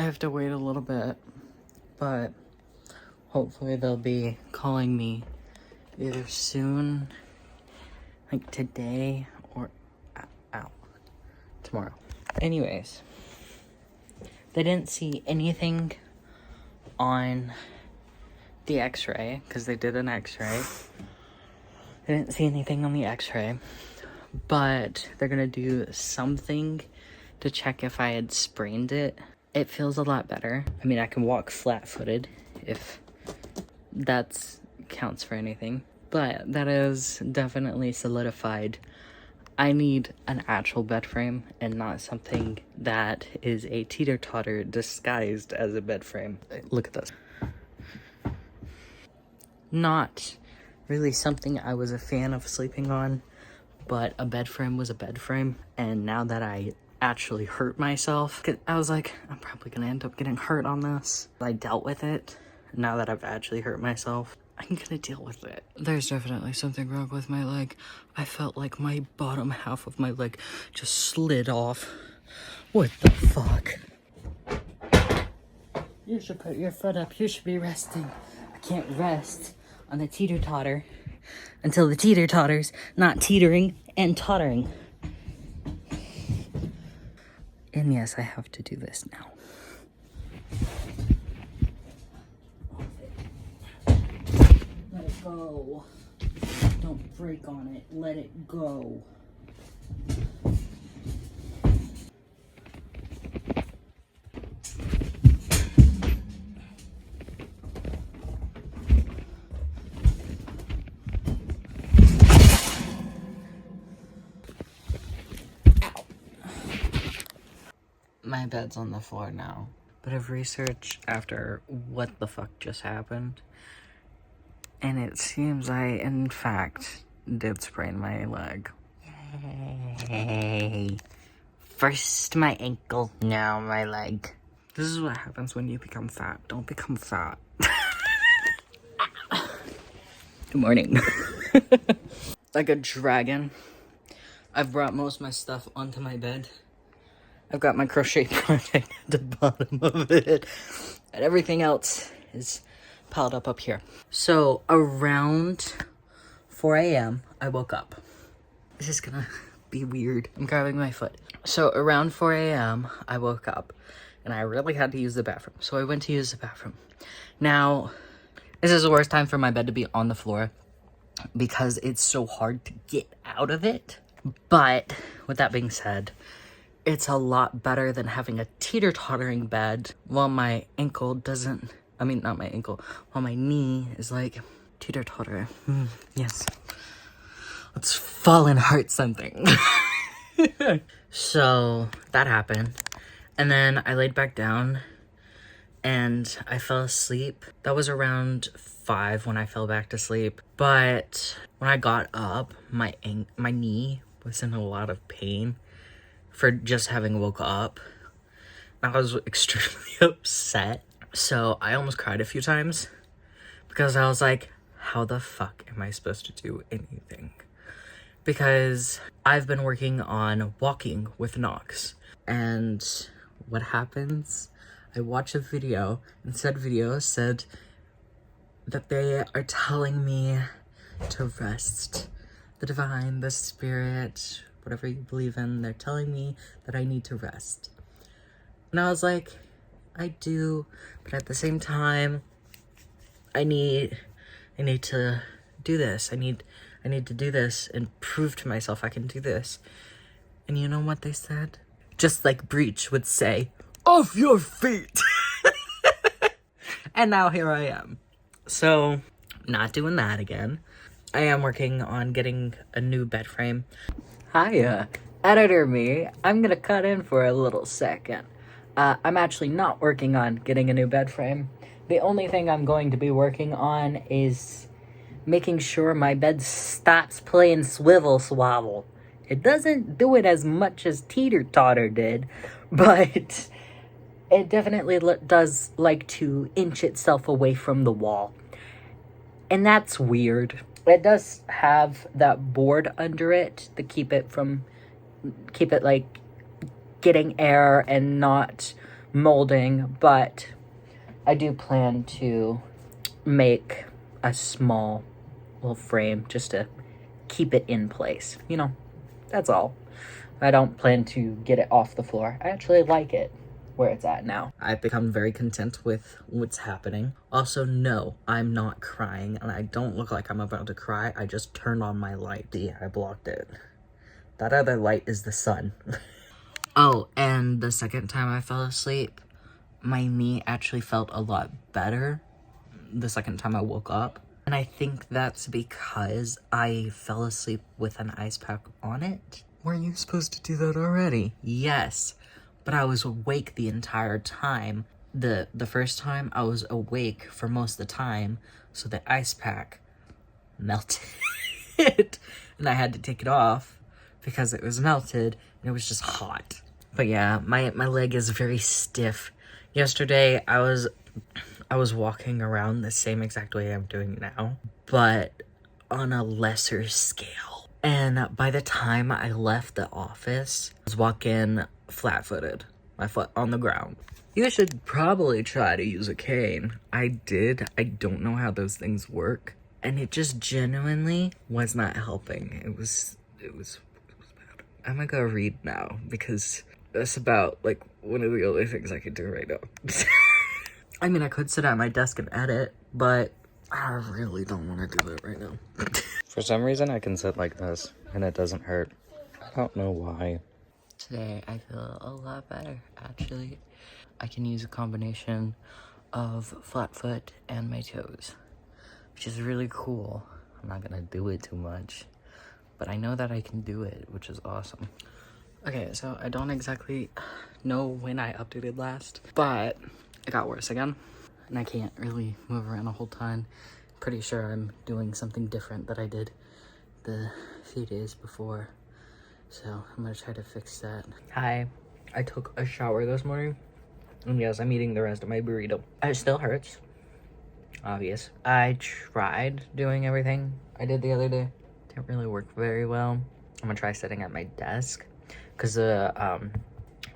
have to wait a little bit, but hopefully they'll be calling me either soon, like today, or tomorrow. Anyways, they didn't see anything on the x-ray, because they did an x-ray. They didn't see anything on the x-ray, but they're gonna do something to check if I had sprained it. It feels a lot better. I mean, I can walk flat-footed, if that counts for anything. But that is definitely solidified. I need an actual bed frame and not something that is a teeter-totter disguised as a bed frame. Look at this. Not really something I was a fan of sleeping on, but a bed frame was a bed frame. And now that I actually hurt myself, I was like, I'm probably gonna end up getting hurt on this. I dealt with it. Now that I've actually hurt myself, I'm gonna deal with it. There's definitely something wrong with my leg. I felt like my bottom half of my leg just slid off. What the fuck? You should put your foot up. You should be resting. I can't rest on the teeter-totter until the teeter-totter's not teetering and tottering. And yes, I have to do this now. Let it go. Don't break on it. Let it go. My bed's on the floor now. Bit of research after what the fuck just happened. And it seems I, in fact, did sprain my leg. Yay. First my ankle, now my leg. This is what happens when you become fat. Don't become fat. Good morning. Like a dragon, I've brought most of my stuff onto my bed. I've got my crochet project at the bottom of it, and everything else is piled up here. So around 4 a.m. I woke up. This is gonna be weird. I'm grabbing my foot. So around 4 a.m. I woke up, and I really had to use the bathroom. So I went to use the bathroom. Now, this is the worst time for my bed to be on the floor because it's so hard to get out of it. But with that being said, it's a lot better than having a teeter-tottering bed while my ankle doesn't, not my ankle, while my knee is like teeter-totter. Yes. Let's fall and hurt something. So that happened. And then I laid back down and I fell asleep. That was around 5 when I fell back to sleep. But when I got up, my knee was in a lot of pain for just having woke up. I was extremely upset. So I almost cried a few times because I was like, how the fuck am I supposed to do anything? Because I've been working on walking with Knox. And what happens? I watch a video, and said video said that they are telling me to rest. The divine, the spirit, whatever you believe in, they're telling me that I need to rest. And I was like, I do, but at the same time, I need to do this. I need to do this and prove to myself I can do this. And you know what they said? Just like Breach would say, off your feet. And now here I am. So, not doing that again. I am working on getting a new bed frame. Hiya, editor me. I'm gonna cut in for a little second. I'm actually not working on getting a new bed frame. The only thing I'm going to be working on is making sure my bed stops playing swivel swabble. It doesn't do it as much as teeter-totter did, but it definitely does like to inch itself away from the wall. And that's weird. It does have that board under it to keep it like getting air and not molding, but I do plan to make a small little frame just to keep it in place. You know, that's all. I don't plan to get it off the floor. I actually like it where it's at now. I've become very content with what's happening. Also, no, I'm not crying, and I don't look like I'm about to cry. I just turned on my light. See, I blocked it. That other light is the sun. Oh, and the second time I fell asleep, my knee actually felt a lot better the second time I woke up. And I think that's because I fell asleep with an ice pack on it. Weren't you supposed to do that already? Yes, but I was awake the entire time. The first time, I was awake for most of the time, so the ice pack melted. And I had to take it off because it was melted, and it was just hot. But yeah, my leg is very stiff. Yesterday, I was walking around the same exact way I'm doing now, but on a lesser scale. And by the time I left the office, I was walking flat-footed, my foot on the ground. You should probably try to use a cane. I did. I don't know how those things work. And it just genuinely was not helping. It was bad. I'm gonna go read now because that's about, like, one of the only things I can do right now. I mean, I could sit at my desk and edit, but I really don't want to do it right now. For some reason, I can sit like this, and it doesn't hurt. I don't know why. Today, I feel a lot better, actually. I can use a combination of flat foot and my toes, which is really cool. I'm not gonna do it too much, but I know that I can do it, which is awesome. Okay, so I don't exactly know when I updated last, but it got worse again, and I can't really move around a whole ton. Pretty sure I'm doing something different that I did the few days before, so I'm gonna try to fix that. Hi, I took a shower this morning, and yes, I'm eating the rest of my burrito. It still hurts, obvious. I tried doing everything I did the other day. Didn't really work very well. I'm gonna try sitting at my desk, because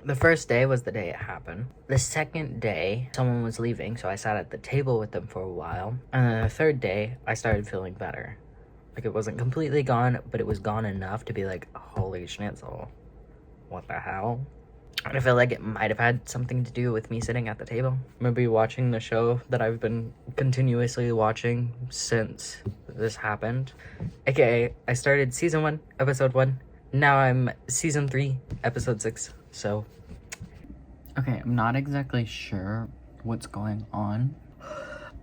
the first day was the day it happened. The second day, someone was leaving, so I sat at the table with them for a while. And then the third day, I started feeling better. Like, it wasn't completely gone, but it was gone enough to be like, holy schnitzel, what the hell? And I feel like it might have had something to do with me sitting at the table. Maybe watching the show that I've been continuously watching since this happened. AKA, I started season 1, episode 1. Now I'm season 3, episode 6. So, okay, I'm not exactly sure what's going on,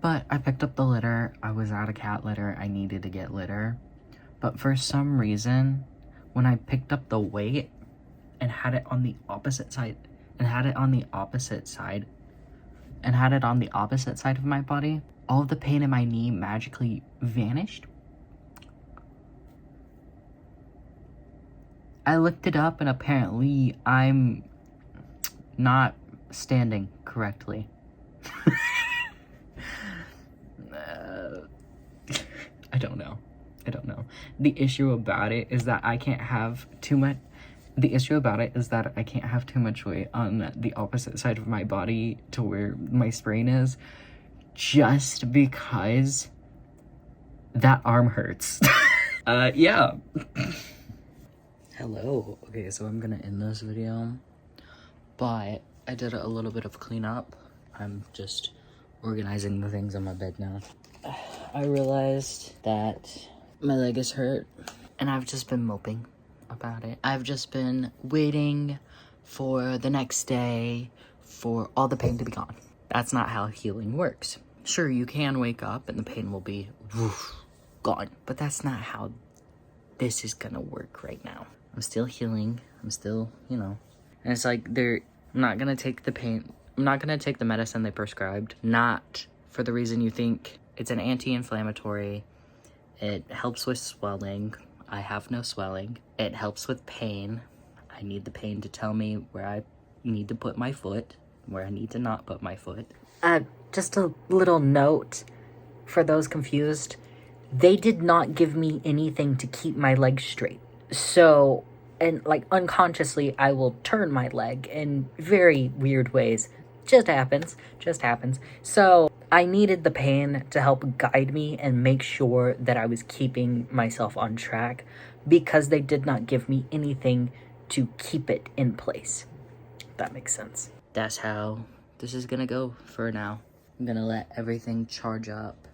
but I picked up the litter. I was out of cat litter. I needed to get litter. But for some reason, when I picked up the weight and had it on the opposite side, of my body, all of the pain in my knee magically vanished. I looked it up, and apparently I'm not standing correctly. I don't know. The issue about it is that I can't have too much weight on the opposite side of my body to where my sprain is, just because that arm hurts. Yeah. Hello. Okay, so I'm gonna end this video, but I did a little bit of cleanup. I'm just organizing the things on my bed now. I realized that my leg is hurt, and I've just been moping about it. I've just been waiting for the next day for all the pain to be gone. That's not how healing works. Sure, you can wake up and the pain will be gone, but that's not how this is gonna work right now. I'm still healing. I'm still, and it's like I'm not gonna take the medicine they prescribed. Not for the reason you think. It's an anti-inflammatory. It helps with swelling. I have no swelling. It helps with pain. I need the pain to tell me where I need to put my foot, where I need to not put my foot. Just a little note for those confused. They did not give me anything to keep my leg straight. So, and like unconsciously, I will turn my leg in very weird ways Just happens. Just happens. So I needed the pain to help guide me and make sure that I was keeping myself on track because they did not give me anything to keep it in place. If that makes sense. That's how this is gonna go for now. I'm gonna let everything charge up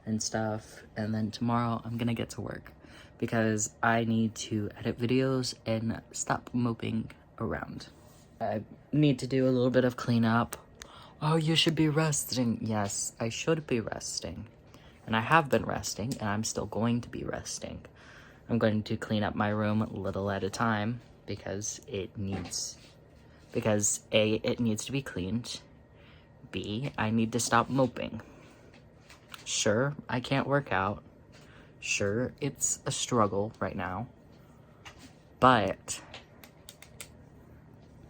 and stuff, and then tomorrow I'm gonna get to work because I need to edit videos and stop moping around. I need to do a little bit of cleanup. Oh, you should be resting. Yes, I should be resting. And I have been resting, and I'm still going to be resting. I'm going to clean up my room little at a time because A, it needs to be cleaned. B, I need to stop moping. Sure, I can't work out. Sure, it's a struggle right now. But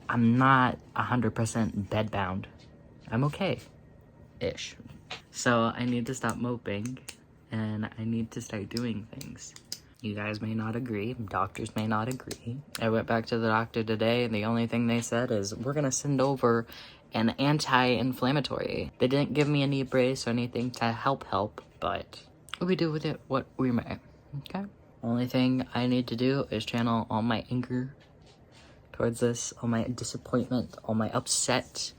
I'm not 100% bedbound. I'm okay-ish. So I need to stop moping, and I need to start doing things. You guys may not agree. Doctors may not agree. I went back to the doctor today, and the only thing they said is, we're gonna send over an anti-inflammatory. They didn't give me a knee brace or anything to help, but we do with it what we may, okay? Only thing I need to do is channel all my anger towards this, all my disappointment, all my upset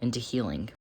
into healing.